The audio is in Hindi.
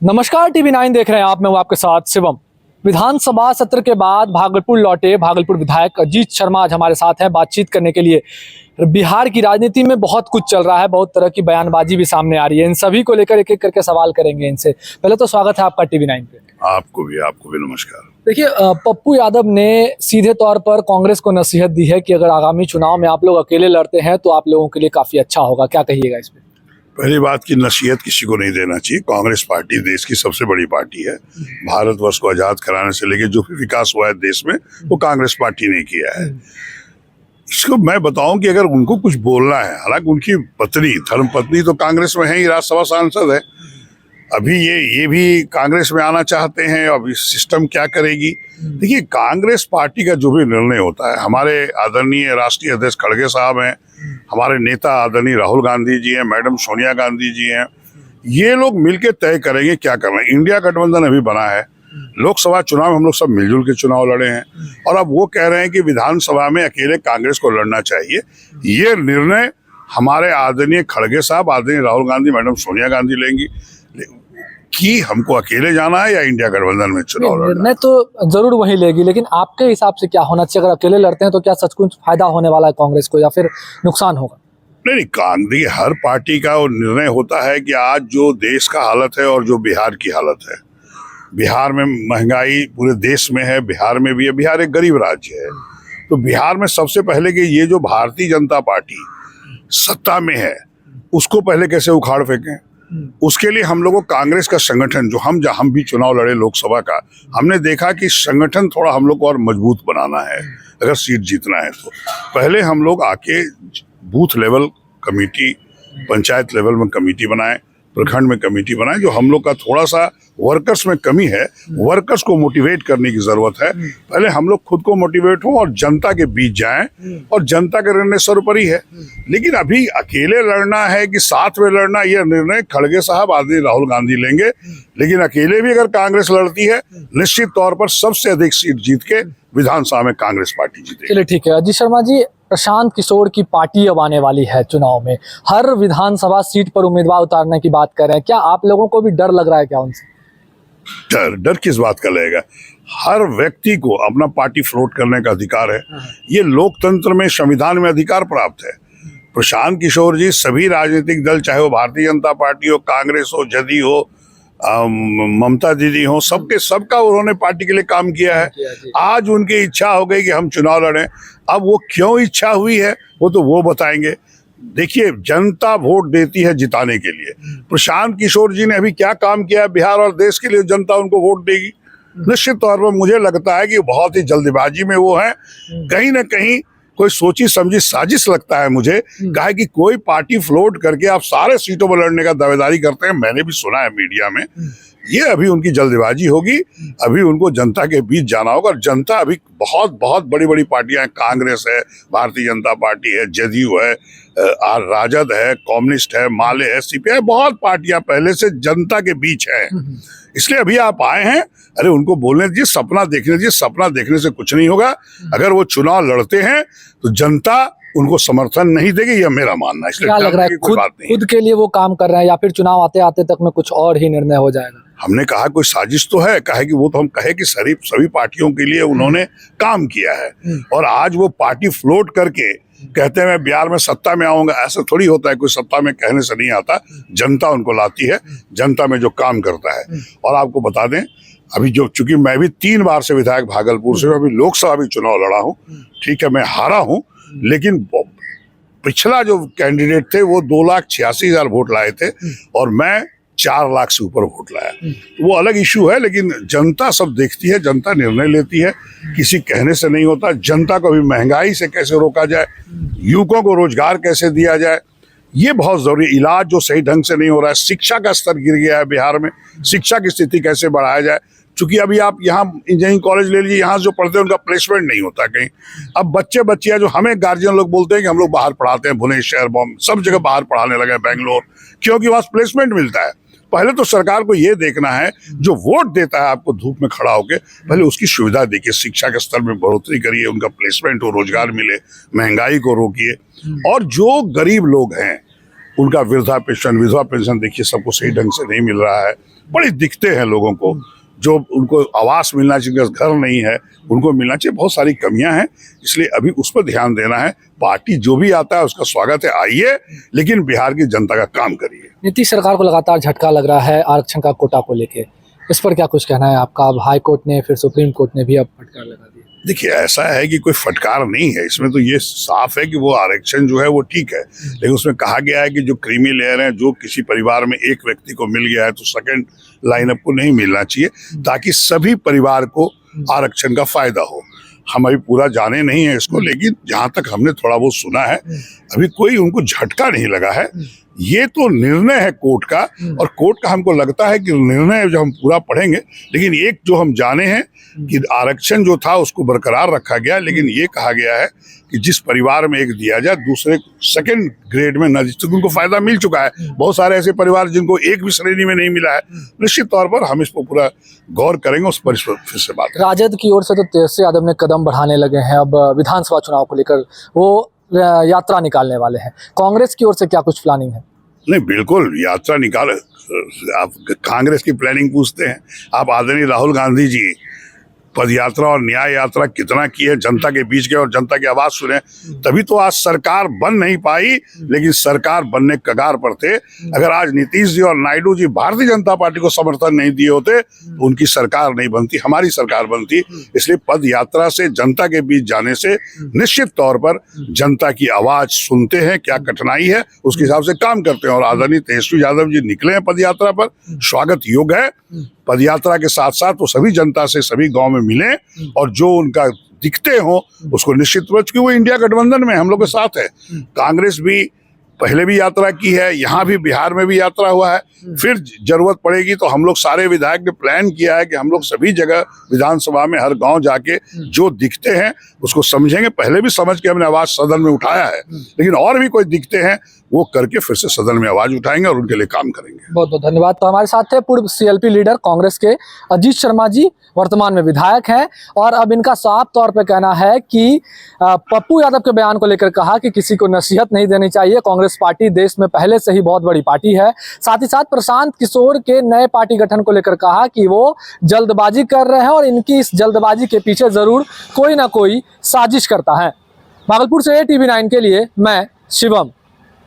नमस्कार, टीवी 9 देख रहे हैं आप। मैं हूं आपके साथ शिवम। विधानसभा सत्र के बाद भागलपुर लौटे भागलपुर विधायक अजीत शर्मा आज हमारे साथ हैं बातचीत करने के लिए। बिहार की राजनीति में बहुत कुछ चल रहा है, बहुत तरह की बयानबाजी भी सामने आ रही है। इन सभी को लेकर एक एक करके सवाल करेंगे इनसे। पहले तो स्वागत है आपका टीवी 9 पे। आपको भी नमस्कार। देखिए, पप्पू यादव ने सीधे तौर पर कांग्रेस को नसीहत दी है कि अगर आगामी चुनाव में आप लोग अकेले लड़ते हैं तो आप लोगों के लिए काफी अच्छा होगा। क्या कहिएगा इस पे? पहली बात की नसीहत किसी को नहीं देना चाहिए। कांग्रेस पार्टी देश की सबसे बड़ी पार्टी है। भारतवर्ष को आजाद कराने से लेकर जो भी विकास हुआ है देश में वो कांग्रेस पार्टी ने किया है। इसको मैं बताऊं कि अगर उनको कुछ बोलना है, हालांकि उनकी पत्नी धर्म पत्नी तो कांग्रेस में है ही, राज्यसभा सांसद है। अभी ये भी कांग्रेस में आना चाहते हैं। अब इस सिस्टम क्या करेगी? देखिए, कांग्रेस पार्टी का जो भी निर्णय होता है, हमारे आदरणीय राष्ट्रीय अध्यक्ष खड़गे साहब हैं, हमारे नेता आदरणीय राहुल गांधी जी हैं, मैडम सोनिया गांधी जी हैं, ये लोग मिलकर तय करेंगे क्या करना है। इंडिया गठबंधन अभी बना है। लोकसभा चुनाव में हम लोग सब मिलजुल के चुनाव लड़े हैं और अब वो कह रहे हैं कि विधानसभा में अकेले कांग्रेस को लड़ना चाहिए। ये निर्णय हमारे आदरणीय खड़गे साहब, आदरणीय राहुल गांधी, मैडम सोनिया गांधी लेंगी कि हमको अकेले जाना है या इंडिया गठबंधन में चुनाव लड़ना है। निर्णय तो जरूर वही लेगी, लेकिन आपके हिसाब से क्या होना चाहिए? अगर अकेले लड़ते हैं तो क्या सचमुच फायदा होने वाला है कांग्रेस को या फिर नुकसान होगा? नहीं, गांधी हर पार्टी का वो निर्णय होता है कि आज जो देश का हालत है और जो बिहार की हालत है, बिहार में महंगाई पूरे देश में है, बिहार में भी है। बिहार एक गरीब राज्य है, तो बिहार में सबसे पहले कि ये जो भारतीय जनता पार्टी सत्ता में है उसको पहले कैसे उखाड़ फेंकें। उसके लिए हम लोगों को कांग्रेस का संगठन जो हम भी चुनाव लड़े लोकसभा का, हमने देखा कि संगठन थोड़ा हम लोग को और मजबूत बनाना है। अगर सीट जीतना है तो पहले हम लोग आके booth level committee, panchayat level में कमेटी बनाए, प्रखंड में कमेटी बनाए। जो हम लोग का थोड़ा सा वर्कर्स में कमी है, वर्कर्स को मोटिवेट करने की जरूरत है। पहले हम लोग खुद को मोटिवेट हो और जनता के बीच जाएं, और जनता का निर्णय सर्वोपरि है। लेकिन अभी अकेले लड़ना है कि साथ में लड़ना, यह निर्णय खड़गे साहब, आदरणीय राहुल गांधी लेंगे। लेकिन अकेले भी अगर कांग्रेस लड़ती है, निश्चित तौर पर सबसे अधिक सीट जीत के विधानसभा में कांग्रेस पार्टी जीतेगी। चलिए ठीक है। अजीत शर्मा जी, प्रशांत किशोर की पार्टी अब आने वाली है चुनाव में, हर विधानसभा सीट पर उम्मीदवार उतारने की बात कर रहे हैं। क्या आप लोगों को भी डर लग रहा है क्या उनसे? डर किस बात का लगेगा? हर व्यक्ति को अपना पार्टी फ्लोट करने का अधिकार है। ये लोकतंत्र में, संविधान में अधिकार प्राप्त है। प्रशांत किशोर जी सभी राजनीतिक दल, चाहे वो भारतीय जनता पार्टी हो, कांग्रेस हो, जदयू हो, ममता दीदी हो, सबका उन्होंने पार्टी के लिए काम किया है। आज उनकी इच्छा हो गई कि हम चुनाव लड़ें। अब वो क्यों इच्छा हुई है वो तो वो बताएंगे। देखिए, जनता वोट देती है जिताने के लिए। प्रशांत किशोर जी ने अभी क्या काम किया है बिहार और देश के लिए, जनता उनको वोट देगी। निश्चित तौर पर मुझे लगता है कि बहुत ही जल्दबाजी में वो है, कहीं ना कहीं कोई सोची समझी साजिश लगता है मुझे। कहा कि कोई पार्टी फ्लोट करके आप सारे सीटों पर लड़ने का दावेदारी करते हैं, मैंने भी सुना है मीडिया में। ये अभी उनकी जल्दबाजी होगी। अभी उनको जनता के बीच जाना होगा। जनता अभी बहुत बहुत बड़ी बड़ी पार्टियां हैं, कांग्रेस है, भारतीय जनता पार्टी है, जदयू है, राजद है, कम्युनिस्ट है, माले है, सीपीआई, बहुत पार्टियां पहले से जनता के बीच है। इसलिए अभी आप आए हैं, अरे उनको बोलने दीजिए, सपना देखने दीजिए। सपना देखने से कुछ नहीं होगा। अगर वो चुनाव लड़ते हैं तो जनता उनको समर्थन नहीं देगी, यह मेरा मानना है। इसलिए क्या लग रहा है, खुद के लिए वो काम कर रहे हैं या फिर चुनाव आते आते तक में कुछ और ही निर्णय हो जाएगा? हमने कहा कोई साजिश तो है, कहे कि वो तो हम कहे कि सभी पार्टियों के लिए उन्होंने काम किया है। और आज वो पार्टी फ्लोट करके कहते हैं मैं बिहार में सत्ता में आऊंगा, ऐसा थोड़ी होता है। कोई सत्ता में कहने से नहीं आता, जनता उनको लाती है, जनता में जो काम करता है। और आपको बता दें, अभी चूंकि मैं भी 3 बार से विधायक भागलपुर से, अभी लोकसभा भी चुनाव लड़ा हूँ। ठीक है, मैं हारा हूँ, लेकिन पिछला जो कैंडिडेट थे वो 2,86,000 वोट लाए थे और मैं 4 लाख से ऊपर वोट लाया। तो वो अलग इशू है, लेकिन जनता सब देखती है, जनता निर्णय लेती है, किसी कहने से नहीं होता। जनता को भी महंगाई से कैसे रोका जाए, युवकों को रोजगार कैसे दिया जाए, ये बहुत जरूरी। इलाज जो सही ढंग से नहीं हो रहा है, शिक्षा का स्तर गिर गया है बिहार में, शिक्षा की स्थिति कैसे बढ़ाया जाए। चूंकि अभी आप यहाँ इंजीनियरिंग कॉलेज ले लीजिए, यहाँ जो पढ़ते हैं उनका प्लेसमेंट नहीं होता कहीं। अब बच्चियां जो हमें गार्जियन लोग बोलते हैं कि हम लोग बाहर पढ़ाते हैं, भुवनेश्वर, बॉम्बे, सब जगह बाहर पढ़ाने लगे, बेंगलोर, क्योंकि वहाँ प्लेसमेंट मिलता है। पहले तो सरकार को ये देखना है, जो वोट देता है आपको धूप में खड़ा होके, पहले उसकी सुविधा देखिए, शिक्षा के स्तर में बढ़ोतरी करिए, उनका प्लेसमेंट हो, रोजगार मिले, महंगाई को रोकिए। और जो गरीब लोग हैं उनका वृद्धा पेंशन, विधवा पेंशन देखिए सबको सही ढंग से नहीं मिल रहा है। बड़ी दिक्कतें हैं लोगों को, जो उनको आवास मिलना चाहिए, जिनका घर नहीं है उनको मिलना चाहिए, बहुत सारी कमियां हैं। इसलिए अभी उस पर ध्यान देना है। पार्टी जो भी आता है उसका स्वागत है, आइए, लेकिन बिहार की जनता का काम करिए। नीतीश सरकार को लगातार झटका लग रहा है आरक्षण का कोटा को लेके, इस पर क्या कुछ कहना है आपका? अब हाई कोर्ट ने, फिर सुप्रीम कोर्ट ने भी अब फटकार लगा दी। देखिए, ऐसा है कि कोई फटकार नहीं है इसमें, तो ये साफ है कि वो आरक्षण जो है वो ठीक है, लेकिन उसमें कहा गया है कि जो क्रीमी लेयर है, जो किसी परिवार में एक व्यक्ति को मिल गया है तो सेकंड लाइनअप को नहीं मिलना चाहिए, ताकि सभी परिवार को आरक्षण का फायदा हो। हम अभी पूरा जाने नहीं है इसको, लेकिन जहां तक हमने थोड़ा बहुत सुना है, अभी कोई उनको झटका नहीं लगा है। ये तो निर्णय है कोर्ट का, और कोर्ट का हमको लगता है कि निर्णय जो हम पूरा पढ़ेंगे, लेकिन एक जो हम जाने हैं कि आरक्षण जो था उसको बरकरार रखा गया, लेकिन ये कहा गया है कि जिस परिवार में एक दिया जाए, दूसरे सेकंड ग्रेड में न, जिससे उनको फायदा मिल चुका है। बहुत सारे ऐसे परिवार जिनको एक भी श्रेणी में नहीं मिला है, निश्चित तौर पर हम इस पर पूरा गौर करेंगे, उस पर फिर से बात। राजद की ओर से तो तेजस्वी यादव ने कदम बढ़ाने लगे हैं, अब विधानसभा चुनाव को लेकर वो यात्रा निकालने वाले हैं। कांग्रेस की ओर से क्या कुछ प्लानिंग है? नहीं, बिल्कुल यात्रा निकाले। आप कांग्रेस की प्लानिंग पूछते हैं? आप आदरणीय राहुल गांधी जी पद यात्रा और न्याय यात्रा कितना की है, जनता के बीच गए और जनता की आवाज सुने, तभी तो आज सरकार बन नहीं पाई, लेकिन सरकार बनने के कगार पर थे। अगर आज नीतीश जी और नायडू जी भारतीय जनता पार्टी को समर्थन नहीं दिए होते तो उनकी सरकार नहीं बनती, हमारी सरकार बनती। इसलिए पद यात्रा से, जनता के बीच जाने से निश्चित तौर पर जनता की आवाज सुनते हैं, क्या कठिनाई है उसके हिसाब से काम करते हैं। और आदरणीय तेजस्वी यादव जी निकले हैं पद यात्रा पर, स्वागत योग्य है। पद यात्रा के साथ साथ वो सभी जनता से सभी गांव में मिलें, और जो उनका दिखते हो उसको निश्चित रूप से, वो इंडिया गठबंधन में हम लोग के साथ है। कांग्रेस भी पहले भी यात्रा की है, यहाँ भी बिहार में भी यात्रा हुआ है। फिर जरूरत पड़ेगी तो हम लोग सारे विधायक ने प्लान किया है कि हम लोग सभी जगह विधानसभा में हर गांव जाके जो दिखते हैं उसको समझेंगे। पहले भी समझ के हमने आवाज सदन में उठाया है, लेकिन और भी कोई दिखते हैं वो करके फिर से सदन में आवाज उठाएंगे और उनके लिए काम करेंगे। बहुत बहुत धन्यवाद। तो हमारे साथ थे पूर्व सीएलपी लीडर कांग्रेस के अजीत शर्मा जी, वर्तमान में विधायक हैं, और अब इनका साफ तौर पे कहना है कि पप्पू यादव के बयान को लेकर कहा कि किसी को नसीहत नहीं देनी चाहिए। कांग्रेस पार्टी देश में पहले से ही बहुत बड़ी पार्टी है। साथ ही साथ प्रशांत किशोर के नए पार्टी गठन को लेकर कहा कि वो जल्दबाजी कर रहे हैं, और इनकी इस जल्दबाजी के पीछे जरूर कोई ना कोई साजिश करता है। भागलपुर से ATV9 के लिए मैं शिवम।